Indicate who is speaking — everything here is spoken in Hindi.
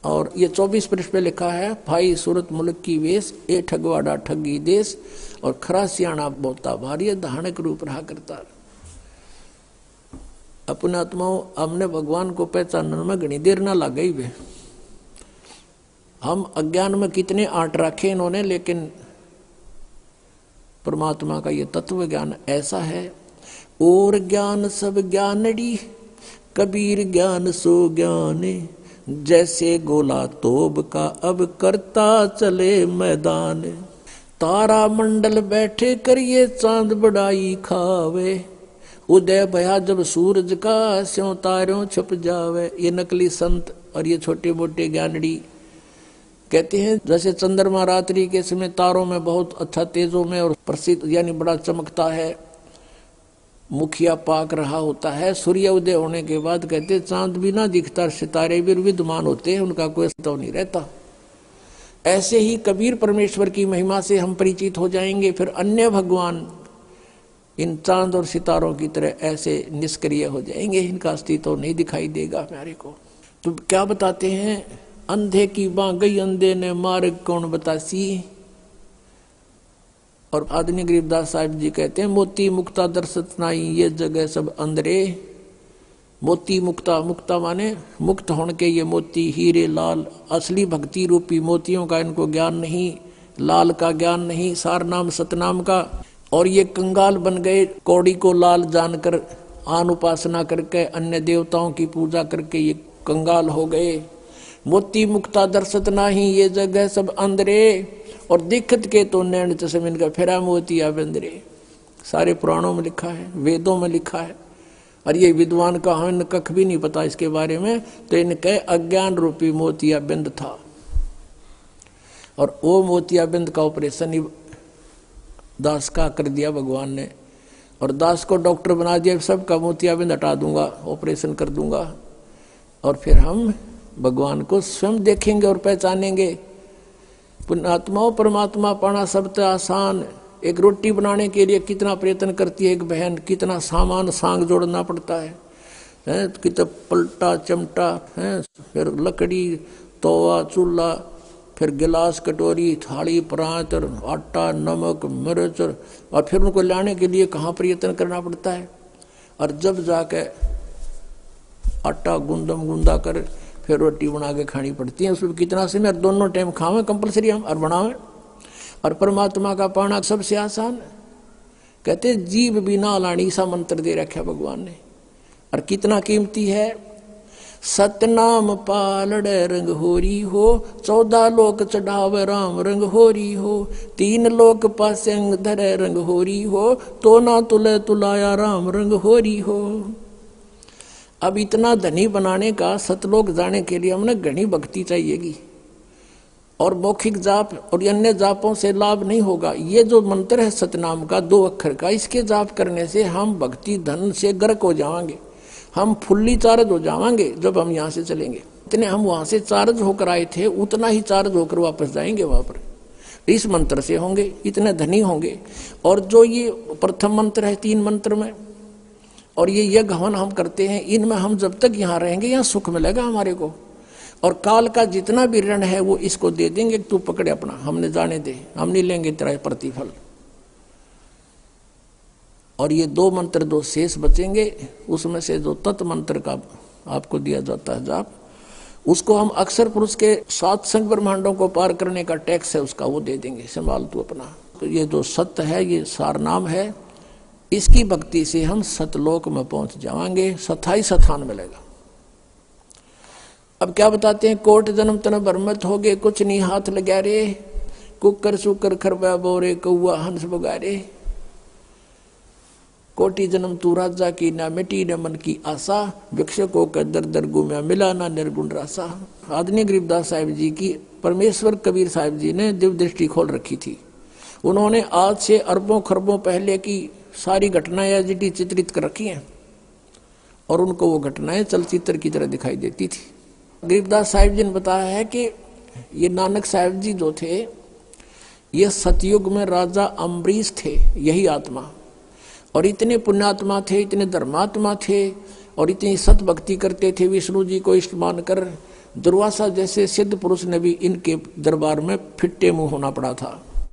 Speaker 1: और ये 24 पृष्ठ पे लिखा है, भाई सूरत मुल्क की वेश, ए ठगवाड़ा ठगी देश, और खरा सियाणा बोता भारी, धानक रूप रहा करता। अपने आत्माओं, हमने भगवान को पहचानने में घनी देर ना लग गई वे। हम अज्ञान में कितने आंट रखे इन्होंने, लेकिन परमात्मा का ये तत्व ज्ञान ऐसा है। और ज्ञान सब ज्ञानड़ी, कबीर ज्ञान सो ज्ञान, जैसे गोला तोब का अब करता चले मैदान। तारा मंडल बैठे करिए चांद बड़ाई खावे, उदय भया जब सूरज का स्यों तारों छुप जावे। ये नकली संत और ये छोटे मोटे ज्ञानड़ी कहते हैं जैसे चंद्रमा रात्रि के समय तारों में बहुत अच्छा तेजों में और प्रसिद्ध यानी बड़ा चमकता है, मुखिया पाक रहा होता है, सूर्य उदय होने के बाद कहते चांद भी ना दिखता, सितारे भी विद्यमान होते हैं, उनका कोई अस्तित्व नहीं रहता। ऐसे ही कबीर परमेश्वर की महिमा से हम परिचित हो जाएंगे, फिर अन्य भगवान इन चांद और सितारों की तरह ऐसे निष्क्रिय हो जाएंगे, इनका अस्तित्व नहीं दिखाई देगा हमारे को। तो क्या बताते हैं, अंधे की बाँ गई अंधे ने मार्ग कौन बतासी। और आदरणीय गरीबदास साहिब जी कहते हैं, मोती मुक्ता दर्शत नाई ये जगह सब अंधरे। मोती मुक्ता, मुक्ता माने मुक्त होने के ये मोती हीरे लाल, असली भक्ति रूपी मोतियों का इनको ज्ञान नहीं, लाल का ज्ञान नहीं, सार नाम सतनाम का। और ये कंगाल बन गए, कौड़ी को लाल जानकर आन उपासना करके अन्य देवताओं की पूजा करके ये कंगाल हो गए। मोती मुक्ता दर्शत नाही ये जगह सब अंधरे, और दिक्कत के तो नैन चश्मे इनका फेरा मोतिया बंदरे। सारे पुराणों में लिखा है, वेदों में लिखा है, और ये विद्वान का हमें कख भी नहीं पता इसके बारे में। तो इनके अज्ञान रूपी मोतिया बिंद था, और वो मोतिया बिंद का ऑपरेशन दास का कर दिया भगवान ने, और दास को डॉक्टर बना दिया, सबका मोतिया बिंद हटा दूंगा, ऑपरेशन कर दूंगा, और फिर हम भगवान को स्वयं देखेंगे और पहचानेंगे। पुण्यात्माओं, परमात्मा पाना सबसे आसान। एक रोटी बनाने के लिए कितना प्रयत्न करती है एक बहन, कितना सामान सांग जोड़ना पड़ता है, कितना पलटा चिमटा है, फिर लकड़ी, तवा, चूल्हा, फिर गिलास, कटोरी, थाली, परात, आटा, नमक, मिर्च, और फिर उनको लाने के लिए कहाँ प्रयत्न करना पड़ता है। और जब जाके आटा गूंदा कर फिर रोटी बना के खानी पड़ती है, उसमें कितना समय, और दोनों टाइम खावें कंपलसरी हम और बनावें। और परमात्मा का पाना सबसे आसान। कहते जीव बिना लानी सा मंत्र दे रखा भगवान ने, और कितना कीमती है। सतनाम पालड़े रंग होरी हो, 14 लोक चढ़ावे राम रंग होरी हो, 3 लोक पासे अंग धरे रंग होरी हो, तो ना तुले तुलाया राम रंग होरी हो। अब इतना धनी बनाने का, सतलोक जाने के लिए हमने घनी भक्ति चाहिएगी, और मौखिक जाप और अन्य जापों से लाभ नहीं होगा। ये जो मंत्र है सतनाम का 2 अक्षर का, इसके जाप करने से हम भक्ति धन से गर्क हो जाएंगे, हम फुल्ली चार्ज हो जाएंगे। जब हम यहाँ से चलेंगे, इतने हम वहां से चार्ज होकर आए थे, उतना ही चार्ज होकर वापस जाएंगे वहां पर। इस मंत्र से होंगे, इतने धनी होंगे। और जो ये प्रथम मंत्र है 3 मंत्र में, और ये यज्ञ हवन हम करते हैं, इनमें हम जब तक यहाँ रहेंगे यहाँ सुख मिलेगा हमारे को। और काल का जितना भी ऋण है वो इसको दे देंगे, तू पकड़े अपना, हमने जाने दे, हम नहीं लेंगे तेरा प्रतिफल। और ये 2 मंत्र 2 शेष बचेंगे, उसमें से जो तत् मंत्र का आपको दिया जाता है जाप, उसको हम अक्षर पुरुष के 7 संग ब्रह्मांडों को पार करने का टैक्स है उसका, वो दे देंगे, संभाल तू अपना। तो ये जो सत्य है, ये सार नाम है, इसकी भक्ति से हम सतलोक में पहुंच जाएंगे, स्थाई स्थान मिलेगा। अब क्या बताते हैं, कोट जन्म तन बरमत हो गए, कुछ नहीं हाथ लगा रे, कुकर सुकर खरबा बोरे, कौआ हंस बगारे। कोटि जन्म तू राजा की, ना मिटी न मन की आशा, वृक्ष को कर दर दर गुम्या मिला ना निर्गुण रासा। आदरणीय गरीबदास साहिब जी की परमेश्वर कबीर साहिब जी ने दिव्य दृष्टि खोल रखी थी। उन्होंने आज से अरबों खरबों पहले की सारी घटनाएं जी चित्रित कर रखी हैं, और उनको वो घटनाएं चलचित्र की तरह दिखाई देती थी। गरीबदास साहिब जी ने बताया है कि ये नानक साहिब जी जो थे, ये सतयुग में राजा अम्बरीश थे, यही आत्मा, और इतने पुण्यात्मा थे, इतने धर्मात्मा थे, और इतनी सत भक्ति करते थे विष्णु जी को इष्ट मानकर, दुर्वासा जैसे सिद्ध पुरुष ने भी इनके दरबार में फिट्टे मुंह होना पड़ा था।